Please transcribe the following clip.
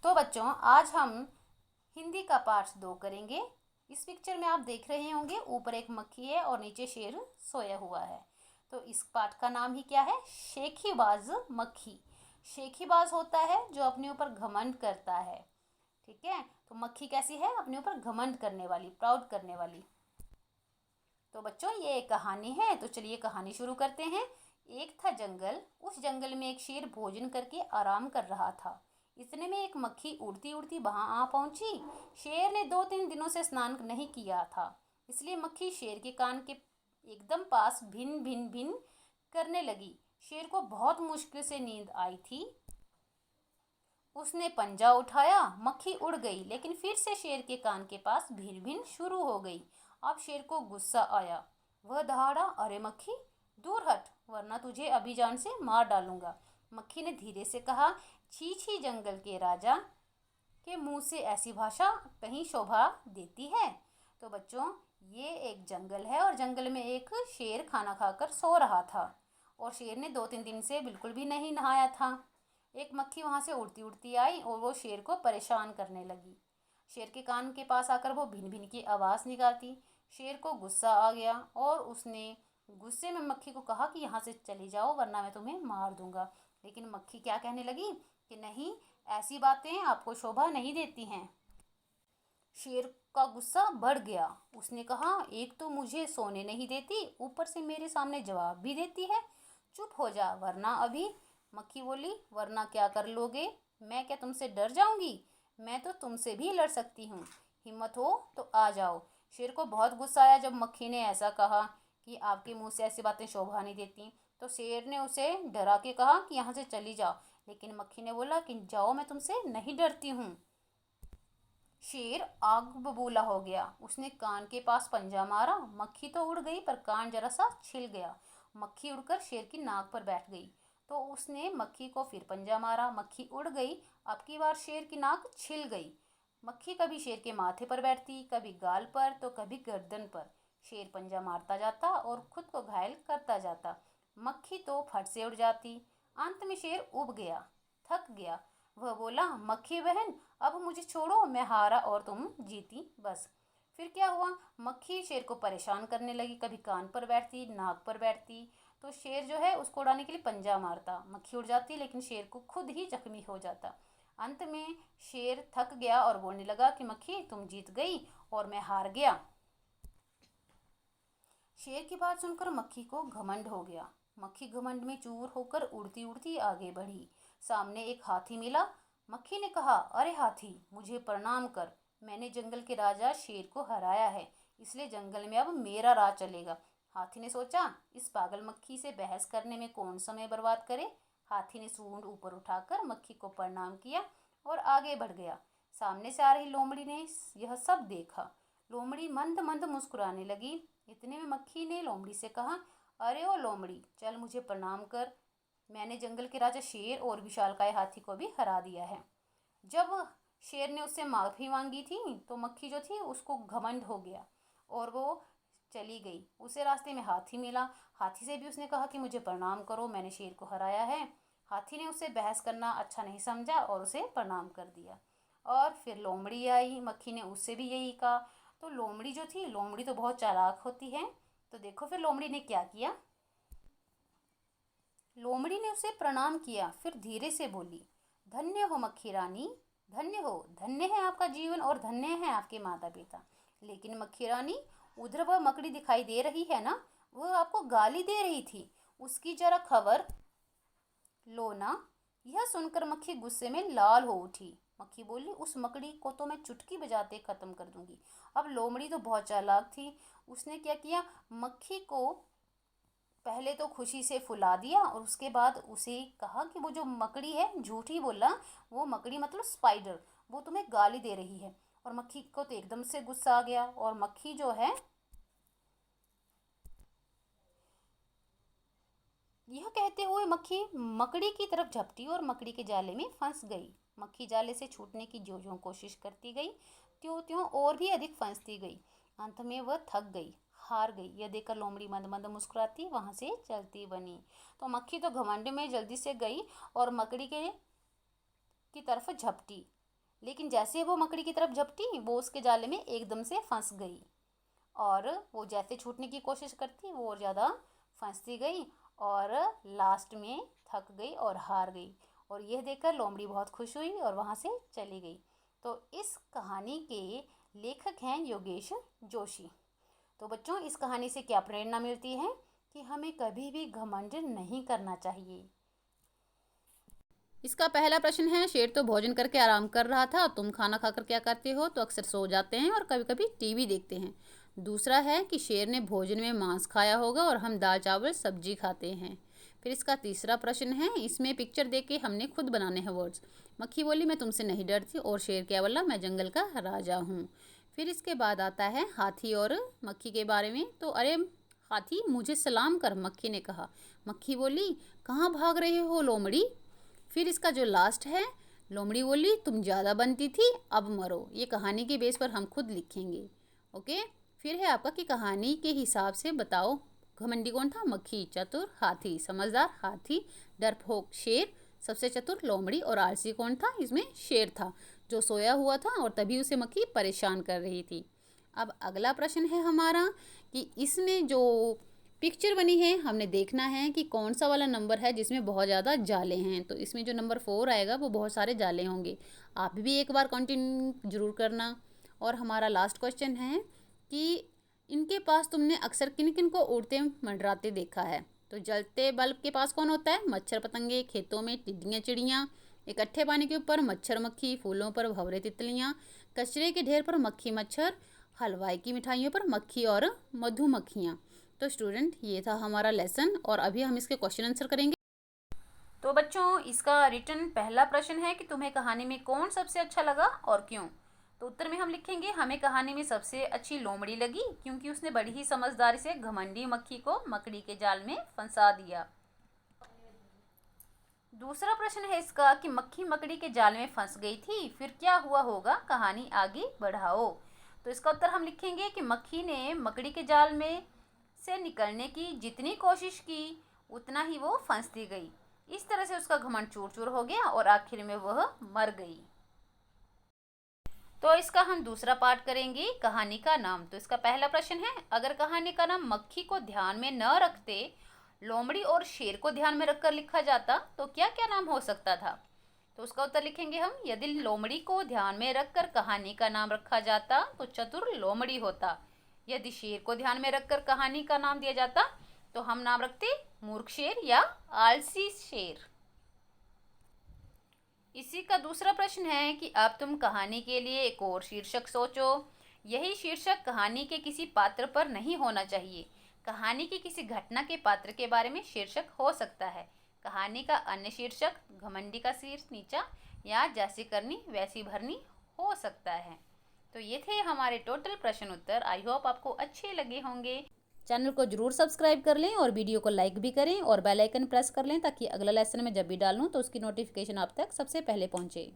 तो बच्चों, आज हम हिंदी का पाठ 2 करेंगे। इस पिक्चर में आप देख रहे होंगे, ऊपर एक मक्खी है और नीचे शेर सोया हुआ है। तो इस पाठ का नाम ही क्या है? शेखीबाज मक्खी। शेखीबाज होता है जो अपने ऊपर घमंड करता है। ठीक है, तो मक्खी कैसी है? अपने ऊपर घमंड करने वाली, प्राउड करने वाली। तो बच्चों, ये एक कहानी है, तो चलिए कहानी शुरू करते हैं। एक था जंगल। उस जंगल में एक शेर भोजन करके आराम कर रहा था। इतने में एक मक्खी उड़ती उड़ती वहां आ पहुंची। शेर ने 2-3 दिनों से स्नान नहीं किया था, इसलिए मक्खी शेर के कान के एकदम पास भिन भिन भिन करने लगी। शेर को बहुत मुश्किल से नींद आई थी। उसने पंजा उठाया, मक्खी उड़ गई, लेकिन फिर से शेर के कान के पास भिन भिन शुरू हो गई। अब शेर को गुस्सा आया। वह दहाड़ा, अरे मक्खी, दूर हट, वरना तुझे अभी जान से मार डालूंगा। मक्खी ने धीरे से कहा, छी छी, जंगल के राजा के मुंह से ऐसी भाषा कहीं शोभा देती है। तो बच्चों, ये एक जंगल है और जंगल में एक शेर खाना खाकर सो रहा था और शेर ने 2-3 दिन से बिल्कुल भी नहीं नहाया था। एक मक्खी वहां से उड़ती उड़ती आई और वो शेर को परेशान करने लगी। शेर के कान के पास आकर वो भिन भिन की आवाज़ निकालती। शेर को गुस्सा आ गया और उसने गुस्से में मक्खी को कहा कि यहाँ से चली जाओ, वरना मैं तुम्हें मार दूंगा। लेकिन मक्खी क्या कहने लगी कि नहीं, ऐसी बातें आपको शोभा नहीं देती हैं। शेर का गुस्सा बढ़ गया। उसने कहा, एक तो मुझे सोने नहीं देती, ऊपर से मेरे सामने जवाब भी देती है। चुप हो जा, वरना अभी। मक्खी बोली, वरना क्या कर लोगे? मैं क्या तुमसे डर जाऊंगी? मैं तो तुमसे भी लड़ सकती हूँ। हिम्मत हो तो आ जाओ। शेर को बहुत गुस्सा आया जब मक्खी ने ऐसा कहा कि आपके मुंह से ऐसी बातें शोभा नहीं देती। तो शेर ने उसे डरा के कहा कि यहाँ से चली जाओ। लेकिन मक्खी ने बोला कि जाओ, मैं तुमसे नहीं डरती हूँ। शेर आग बबूला हो गया। उसने कान के पास पंजा मारा। मक्खी तो उड़ गई पर कान जरा सा छिल गया। मक्खी उड़कर शेर की नाक पर बैठ गई। तो उसने मक्खी को फिर पंजा मारा। मक्खी उड़ गई। अब की बार शेर की नाक छिल गई। मक्खी कभी शेर के माथे पर बैठती, कभी गाल पर, तो कभी गर्दन पर। शेर पंजा मारता जाता और खुद को घायल करता जाता। मक्खी तो फट से उड़ जाती। अंत में शेर उब गया, थक गया। वह बोला, मक्खी बहन, अब मुझे छोड़ो, मैं हारा और तुम जीती, बस। फिर क्या हुआ? मक्खी शेर को परेशान करने लगी, कभी कान पर बैठती, नाक पर बैठती। तो शेर जो है उसको उड़ाने के लिए पंजा मारता। मक्खी उड़ जाती, लेकिन शेर को खुद ही जख्मी हो जाता। अंत में शेर थक गया और बोलने लगा कि मक्खी, तुम जीत गई और मैं हार गया। शेर की बात सुनकर मक्खी को घमंड हो गया। मक्खी घमंड में चूर होकर उड़ती उड़ती आगे बढ़ी। सामने एक हाथी मिला। मक्खी ने कहा, अरे हाथी, मुझे प्रणाम कर। मैंने जंगल के राजा शेर को हराया है, इसलिए जंगल में अब मेरा राज चलेगा। हाथी ने सोचा, इस पागल मक्खी से बहस करने में कौन समय बर्बाद करे। हाथी ने सूंड ऊपर उठाकर मक्खी को प्रणाम किया और आगे बढ़ गया। सामने से आ रही लोमड़ी ने यह सब देखा। लोमड़ी मंद मंद मुस्कुराने लगी। इतने में मक्खी ने लोमड़ी से कहा, अरे ओ लोमड़ी, चल मुझे प्रणाम कर। मैंने जंगल के राजा शेर और विशालकाय हाथी को भी हरा दिया है। जब शेर ने उससे माफ़ी मांगी थी तो मक्खी जो थी उसको घमंड हो गया और वो चली गई। उसे रास्ते में हाथी मिला। हाथी से भी उसने कहा कि मुझे प्रणाम करो, मैंने शेर को हराया है। हाथी ने उससे बहस करना अच्छा नहीं समझा और उसे प्रणाम कर दिया। और फिर लोमड़ी आई। मक्खी ने उससे भी यही कहा। तो लोमड़ी जो थी, लोमड़ी तो बहुत चालाक होती है। तो देखो फिर लोमड़ी ने क्या किया। लोमड़ी ने उसे प्रणाम किया, फिर धीरे से बोली, धन्य हो मक्खी रानी, धन्य हो, धन्य है आपका जीवन और धन्य है आपके माता पिता। लेकिन मक्खी रानी, उधर वह मकड़ी दिखाई दे रही है ना, वह आपको गाली दे रही थी, उसकी जरा खबर लो ना। यह सुनकर मक्खी गुस्से में लाल हो उठी। मक्खी बोली, उस मकड़ी को तो मैं चुटकी बजाते खत्म कर दूंगी। अब लोमड़ी तो बहुत चालाक थी। उसने क्या किया, मक्खी को पहले तो खुशी से फुला दिया और उसके बाद उसे कहा कि वो जो मकड़ी है, झूठी बोला, वो मकड़ी मतलब स्पाइडर, वो तुम्हें गाली दे रही है। और मक्खी को तो एकदम से गुस्सा आ गया और मक्खी जो है यह कहते हुए मक्खी मकड़ी की तरफ झपटी और मकड़ी के जाले में फंस गई। मक्खी जाले से छूटने की जो जो कोशिश करती गई, त्यों त्यों और भी अधिक फंसती गई। अंत में वह थक गई, हार गई। यह देखकर लोमड़ी मंद मंद मुस्कुराती वहां से चलती बनी। तो मक्खी तो घमंड में जल्दी से गई और मकड़ी के की तरफ झपटी। लेकिन जैसे वो मकड़ी की तरफ झपटी वो उसके जाले में एकदम से फंस गई, और वो जैसे छूटने की कोशिश करती वो और ज़्यादा फंसती गई और लास्ट में थक गई और हार गई। और यह देखकर लोमड़ी बहुत खुश हुई और वहाँ से चली गई। तो इस कहानी के लेखक हैं योगेश जोशी। तो बच्चों, इस कहानी से क्या प्रेरणा मिलती है कि हमें कभी भी घमंड नहीं करना चाहिए। इसका पहला प्रश्न है, शेर तो भोजन करके आराम कर रहा था, तुम खाना खाकर क्या करते हो? तो अक्सर सो जाते हैं और कभी कभी टीवी देखते हैं। दूसरा है कि शेर ने भोजन में मांस खाया होगा और हम दाल चावल सब्जी खाते हैं। फिर इसका तीसरा प्रश्न है, इसमें पिक्चर देख के हमने खुद बनाने हैं वर्ड्स। मक्खी बोली मैं तुमसे नहीं डरती, और शेर क्या बोला मैं जंगल का राजा हूँ। फिर इसके बाद आता है हाथी और मक्खी के बारे में। तो अरे हाथी मुझे सलाम कर, मक्खी ने कहा। मक्खी बोली कहाँ भाग रहे हो लोमड़ी। फिर इसका जो लास्ट है, लोमड़ी बोली तुम ज़्यादा बनती थी अब मरो। ये कहानी के बेस पर हम खुद लिखेंगे। ओके। फिर है आपका कि कहानी के हिसाब से बताओ घमंडी कौन था? मक्खी, चतुर हाथी, समझदार हाथी, डरपोक शेर, सबसे चतुर लोमड़ी, और आलसी कौन था? इसमें शेर था जो सोया हुआ था और तभी उसे मक्खी परेशान कर रही थी। अब अगला प्रश्न है हमारा कि इसमें जो पिक्चर बनी है हमने देखना है कि कौन सा वाला नंबर है जिसमें बहुत ज़्यादा जाले हैं। तो इसमें जो नंबर 4 आएगा वो बहुत सारे जाले होंगे। आप भी एक बार कंटिन्यू जरूर करना। और हमारा लास्ट क्वेश्चन है कि इनके पास तुमने अक्सर किन किन को उड़ते मंडराते देखा है? तो जलते बल्ब के पास कौन होता है? मच्छर पतंगे, खेतों में टिड्डियाँ चिड़ियाँ, इकट्ठे पानी के ऊपर मच्छर मक्खी, फूलों पर भंवरे तितलियाँ, कचरे के ढेर पर मक्खी मच्छर, हलवाई की मिठाइयों पर मक्खी और मधुमक्खियाँ। तो स्टूडेंट, ये था हमारा लेसन और अभी हम इसके क्वेश्चन आंसर करेंगे। तो बच्चों, इसका रिटर्न पहला प्रश्न है कि तुम्हें कहानी में कौन सबसे अच्छा लगा और क्यों? तो उत्तर में हम लिखेंगे हमें कहानी में सबसे अच्छी लोमड़ी लगी क्योंकि उसने बड़ी ही समझदारी से घमंडी मक्खी को मकड़ी के जाल में फंसा दिया। दूसरा प्रश्न है इसका कि मक्खी मकड़ी के जाल में फंस गई थी, फिर क्या हुआ होगा? कहानी आगे बढ़ाओ। तो इसका उत्तर हम लिखेंगे कि मक्खी ने मकड़ी के जाल में से निकलने की जितनी कोशिश की उतना ही वो फंसती गई। इस तरह से उसका घमंड चूर चूर हो गया और आखिर में वह मर गई। तो इसका हम दूसरा पार्ट करेंगे, कहानी का नाम। तो इसका पहला प्रश्न है, अगर कहानी का नाम मक्खी को ध्यान में न रखते लोमड़ी और शेर को ध्यान में रखकर लिखा जाता तो क्या क्या नाम हो सकता था? तो उसका उत्तर लिखेंगे हम, यदि लोमड़ी को ध्यान में रखकर कहानी का नाम रखा जाता तो चतुर लोमड़ी होता। यदि शेर को ध्यान में रखकर कहानी का नाम दिया जाता तो हम नाम रखते मूर्ख शेर या आलसी शेर। इसी का दूसरा प्रश्न है कि अब तुम कहानी के लिए एक और शीर्षक सोचो। यही शीर्षक कहानी के किसी पात्र पर नहीं होना चाहिए। कहानी की किसी घटना के पात्र के बारे में शीर्षक हो सकता है। कहानी का अन्य शीर्षक घमंडी का शीर्ष नीचा या जैसी करनी वैसी भरनी हो सकता है। तो ये थे हमारे टोटल प्रश्न उत्तर। आई होप आपको अच्छे लगे होंगे। चैनल को जरूर सब्सक्राइब कर लें और वीडियो को लाइक भी करें और बेल आइकन प्रेस कर लें ताकि अगला लेसन में जब भी डालूं तो उसकी नोटिफिकेशन आप तक सबसे पहले पहुंचे।